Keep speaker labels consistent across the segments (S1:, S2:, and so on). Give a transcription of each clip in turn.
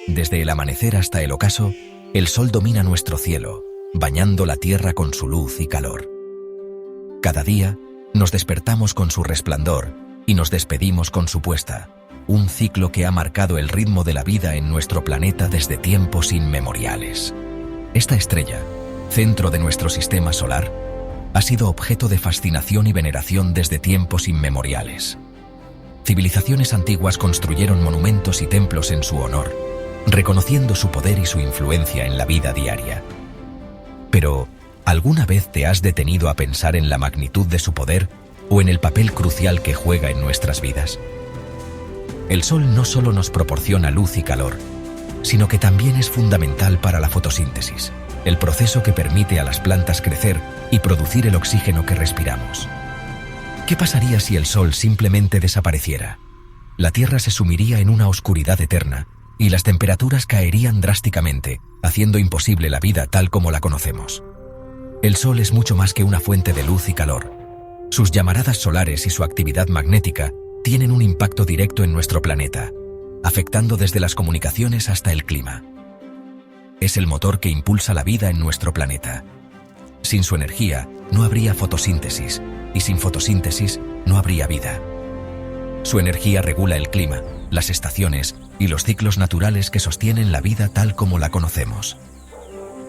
S1: Desde el amanecer hasta el ocaso, el sol domina nuestro cielo, bañando la tierra con su luz y calor. Cada día, nos despertamos con su resplandor y nos despedimos con su puesta, un ciclo que ha marcado el ritmo de la vida en nuestro planeta desde tiempos inmemoriales. Esta estrella, centro de nuestro sistema solar, ha sido objeto de fascinación y veneración desde tiempos inmemoriales. Civilizaciones antiguas construyeron monumentos y templos en su honor, reconociendo su poder y su influencia en la vida diaria. Pero, ¿alguna vez te has detenido a pensar en la magnitud de su poder o en el papel crucial que juega en nuestras vidas? El sol no solo nos proporciona luz y calor, sino que también es fundamental para la fotosíntesis, el proceso que permite a las plantas crecer y producir el oxígeno que respiramos. ¿Qué pasaría si el sol simplemente desapareciera? La Tierra se sumiría en una oscuridad eterna y las temperaturas caerían drásticamente, haciendo imposible la vida tal como la conocemos. El sol es mucho más que una fuente de luz y calor. Sus llamaradas solares y su actividad magnética tienen un impacto directo en nuestro planeta, afectando desde las comunicaciones hasta el clima. Es el motor que impulsa la vida en nuestro planeta. Sin su energía, no habría fotosíntesis, y sin fotosíntesis, no habría vida. Su energía regula el clima, las estaciones y los ciclos naturales que sostienen la vida tal como la conocemos.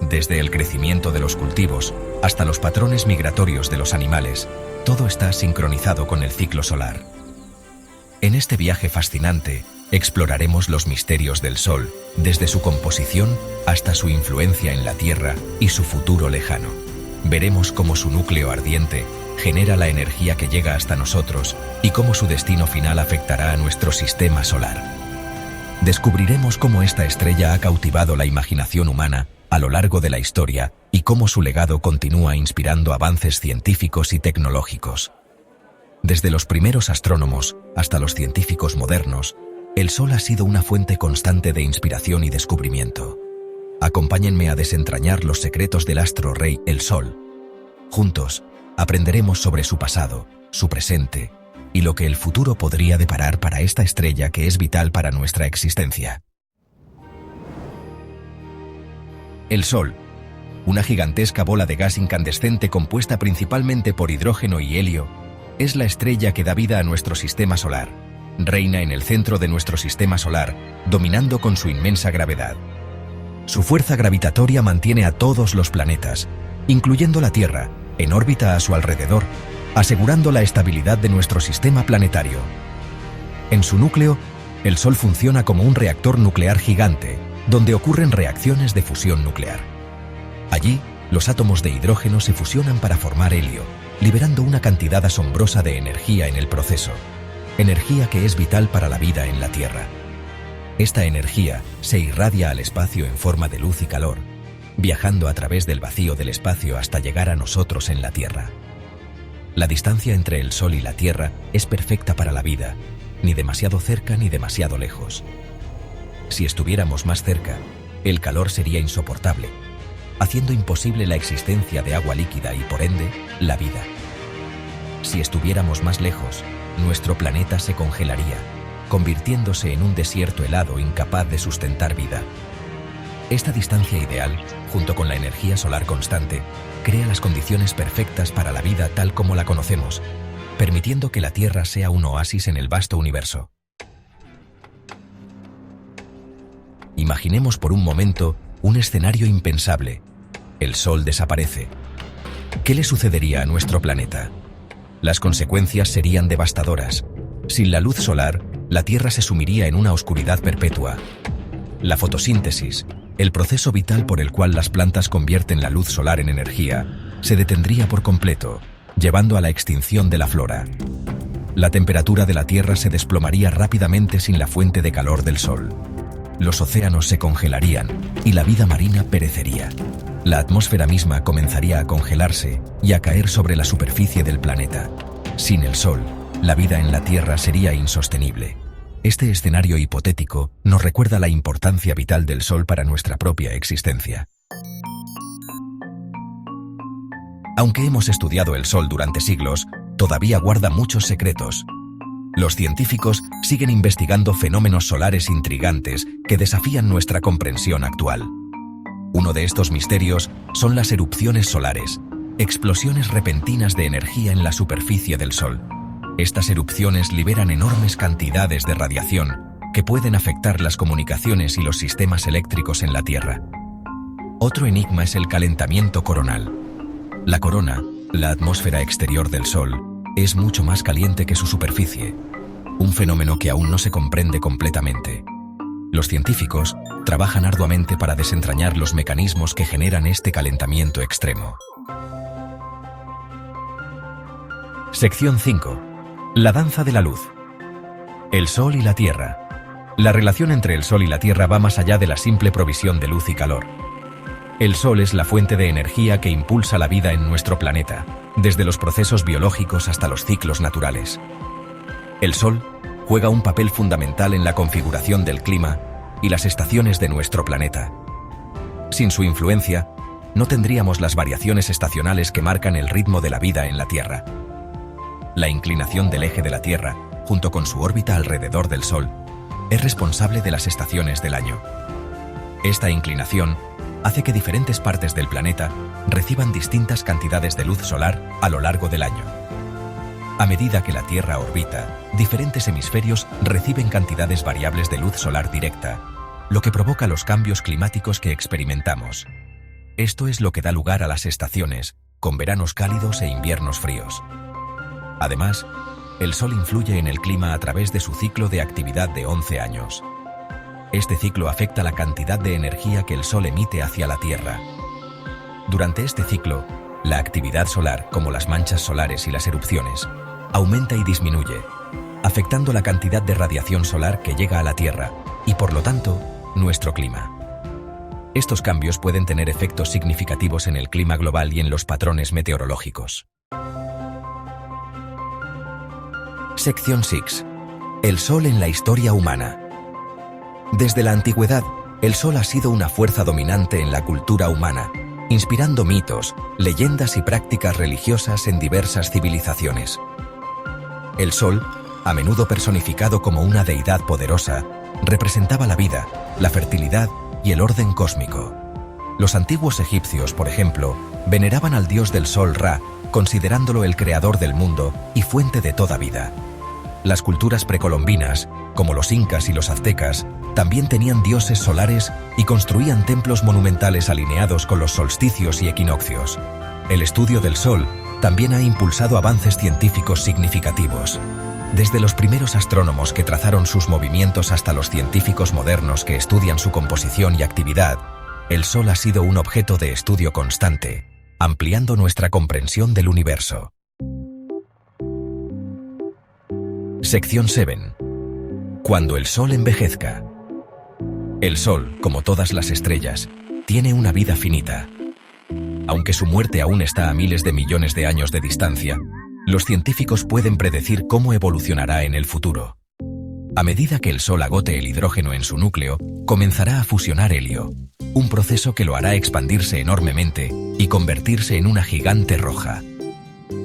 S1: Desde el crecimiento de los cultivos hasta los patrones migratorios de los animales, todo está sincronizado con el ciclo solar. En este viaje fascinante, exploraremos los misterios del Sol, desde su composición hasta su influencia en la Tierra y su futuro lejano. Veremos cómo su núcleo ardiente genera la energía que llega hasta nosotros y cómo su destino final afectará a nuestro sistema solar. Descubriremos cómo esta estrella ha cautivado la imaginación humana a lo largo de la historia y cómo su legado continúa inspirando avances científicos y tecnológicos. Desde los primeros astrónomos hasta los científicos modernos, el Sol ha sido una fuente constante de inspiración y descubrimiento. Acompáñenme a desentrañar los secretos del astro rey, el Sol. Juntos, aprenderemos sobre su pasado, su presente y lo que el futuro podría deparar para esta estrella que es vital para nuestra existencia. El Sol, una gigantesca bola de gas incandescente compuesta principalmente por hidrógeno y helio, es la estrella que da vida a nuestro sistema solar. Reina en el centro de nuestro sistema solar, dominando con su inmensa gravedad. Su fuerza gravitatoria mantiene a todos los planetas, incluyendo la Tierra, en órbita a su alrededor, asegurando la estabilidad de nuestro sistema planetario. En su núcleo, el Sol funciona como un reactor nuclear gigante, donde ocurren reacciones de fusión nuclear. Allí, los átomos de hidrógeno se fusionan para formar helio, liberando una cantidad asombrosa de energía en el proceso, energía que es vital para la vida en la Tierra. Esta energía se irradia al espacio en forma de luz y calor, viajando a través del vacío del espacio hasta llegar a nosotros en la Tierra. La distancia entre el Sol y la Tierra es perfecta para la vida, ni demasiado cerca ni demasiado lejos. Si estuviéramos más cerca, el calor sería insoportable, haciendo imposible la existencia de agua líquida y, por ende, la vida. Si estuviéramos más lejos, nuestro planeta se congelaría, convirtiéndose en un desierto helado incapaz de sustentar vida. Esta distancia ideal, junto con la energía solar constante, crea las condiciones perfectas para la vida tal como la conocemos, permitiendo que la Tierra sea un oasis en el vasto universo. Imaginemos por un momento un escenario impensable. El Sol desaparece. ¿Qué le sucedería a nuestro planeta? Las consecuencias serían devastadoras. Sin la luz solar, la Tierra se sumiría en una oscuridad perpetua. La fotosíntesis, el proceso vital por el cual las plantas convierten la luz solar en energía, se detendría por completo, llevando a la extinción de la flora. La temperatura de la Tierra se desplomaría rápidamente sin la fuente de calor del Sol. Los océanos se congelarían y la vida marina perecería. La atmósfera misma comenzaría a congelarse y a caer sobre la superficie del planeta. Sin el Sol, la vida en la Tierra sería insostenible. Este escenario hipotético nos recuerda la importancia vital del Sol para nuestra propia existencia. Aunque hemos estudiado el Sol durante siglos, todavía guarda muchos secretos. Los científicos siguen investigando fenómenos solares intrigantes que desafían nuestra comprensión actual. Uno de estos misterios son las erupciones solares, explosiones repentinas de energía en la superficie del Sol. Estas erupciones liberan enormes cantidades de radiación que pueden afectar las comunicaciones y los sistemas eléctricos en la Tierra. Otro enigma es el calentamiento coronal. La corona, la atmósfera exterior del Sol, es mucho más caliente que su superficie, un fenómeno que aún no se comprende completamente. Los científicos trabajan arduamente para desentrañar los mecanismos que generan este calentamiento extremo. Sección 5. La danza de la luz. El Sol y la Tierra. La relación entre el Sol y la Tierra va más allá de la simple provisión de luz y calor. El Sol es la fuente de energía que impulsa la vida en nuestro planeta, desde los procesos biológicos hasta los ciclos naturales. El Sol juega un papel fundamental en la configuración del clima y las estaciones de nuestro planeta. Sin su influencia, no tendríamos las variaciones estacionales que marcan el ritmo de la vida en la Tierra. La inclinación del eje de la Tierra, junto con su órbita alrededor del Sol, es responsable de las estaciones del año. Esta inclinación hace que diferentes partes del planeta reciban distintas cantidades de luz solar a lo largo del año. A medida que la Tierra orbita, diferentes hemisferios reciben cantidades variables de luz solar directa, lo que provoca los cambios climáticos que experimentamos. Esto es lo que da lugar a las estaciones, con veranos cálidos e inviernos fríos. Además, el Sol influye en el clima a través de su ciclo de actividad de 11 años. Este ciclo afecta la cantidad de energía que el Sol emite hacia la Tierra. Durante este ciclo, la actividad solar, como las manchas solares y las erupciones, aumenta y disminuye, afectando la cantidad de radiación solar que llega a la Tierra y, por lo tanto, nuestro clima. Estos cambios pueden tener efectos significativos en el clima global y en los patrones meteorológicos. Sección 6. El Sol en la historia humana. Desde la antigüedad, el Sol ha sido una fuerza dominante en la cultura humana, inspirando mitos, leyendas y prácticas religiosas en diversas civilizaciones. El Sol, a menudo personificado como una deidad poderosa, representaba la vida, la fertilidad y el orden cósmico. Los antiguos egipcios, por ejemplo, veneraban al dios del Sol Ra, considerándolo el creador del mundo y fuente de toda vida. Las culturas precolombinas, como los incas y los aztecas, también tenían dioses solares y construían templos monumentales alineados con los solsticios y equinoccios. El estudio del Sol también ha impulsado avances científicos significativos. Desde los primeros astrónomos que trazaron sus movimientos hasta los científicos modernos que estudian su composición y actividad, el Sol ha sido un objeto de estudio constante, ampliando nuestra comprensión del universo. Sección 7. Cuando el Sol envejezca. El Sol, como todas las estrellas, tiene una vida finita. Aunque su muerte aún está a miles de millones de años de distancia, los científicos pueden predecir cómo evolucionará en el futuro. A medida que el Sol agote el hidrógeno en su núcleo, comenzará a fusionar helio, un proceso que lo hará expandirse enormemente y convertirse en una gigante roja.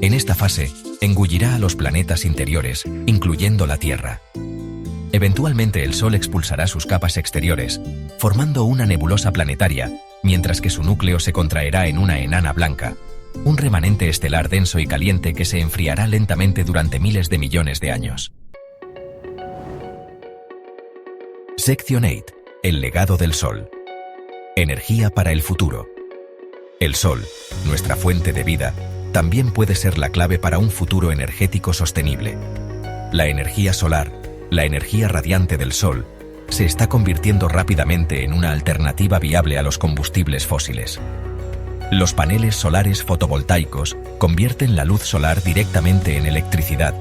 S1: En esta fase, engullirá a los planetas interiores, incluyendo la Tierra. Eventualmente el Sol expulsará sus capas exteriores, formando una nebulosa planetaria, mientras que su núcleo se contraerá en una enana blanca, un remanente estelar denso y caliente que se enfriará lentamente durante miles de millones de años. Sección 8. El legado del Sol. Energía para el futuro. El Sol, nuestra fuente de vida, también puede ser la clave para un futuro energético sostenible. La energía solar, la energía radiante del Sol, se está convirtiendo rápidamente en una alternativa viable a los combustibles fósiles. Los paneles solares fotovoltaicos convierten la luz solar directamente en electricidad,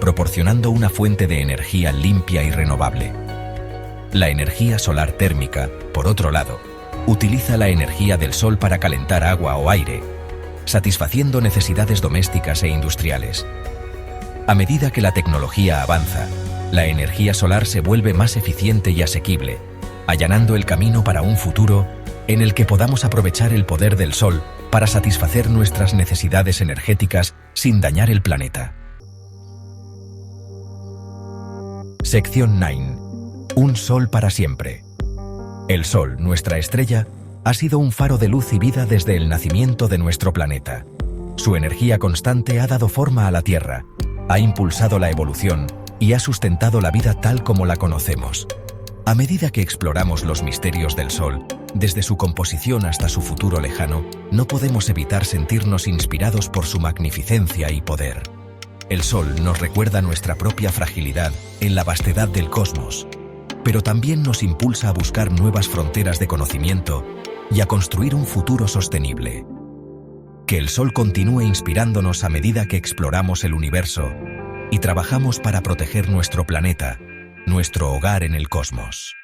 S1: proporcionando una fuente de energía limpia y renovable. La energía solar térmica, por otro lado, utiliza la energía del Sol para calentar agua o aire, satisfaciendo necesidades domésticas e industriales. A medida que la tecnología avanza, la energía solar se vuelve más eficiente y asequible, allanando el camino para un futuro en el que podamos aprovechar el poder del Sol para satisfacer nuestras necesidades energéticas sin dañar el planeta. Sección 9. Un sol para siempre. El Sol, nuestra estrella, ha sido un faro de luz y vida desde el nacimiento de nuestro planeta. Su energía constante ha dado forma a la Tierra, ha impulsado la evolución y ha sustentado la vida tal como la conocemos. A medida que exploramos los misterios del Sol, desde su composición hasta su futuro lejano, no podemos evitar sentirnos inspirados por su magnificencia y poder. El Sol nos recuerda nuestra propia fragilidad en la vastedad del cosmos, pero también nos impulsa a buscar nuevas fronteras de conocimiento y a construir un futuro sostenible. Que el Sol continúe inspirándonos a medida que exploramos el universo y trabajamos para proteger nuestro planeta, nuestro hogar en el cosmos.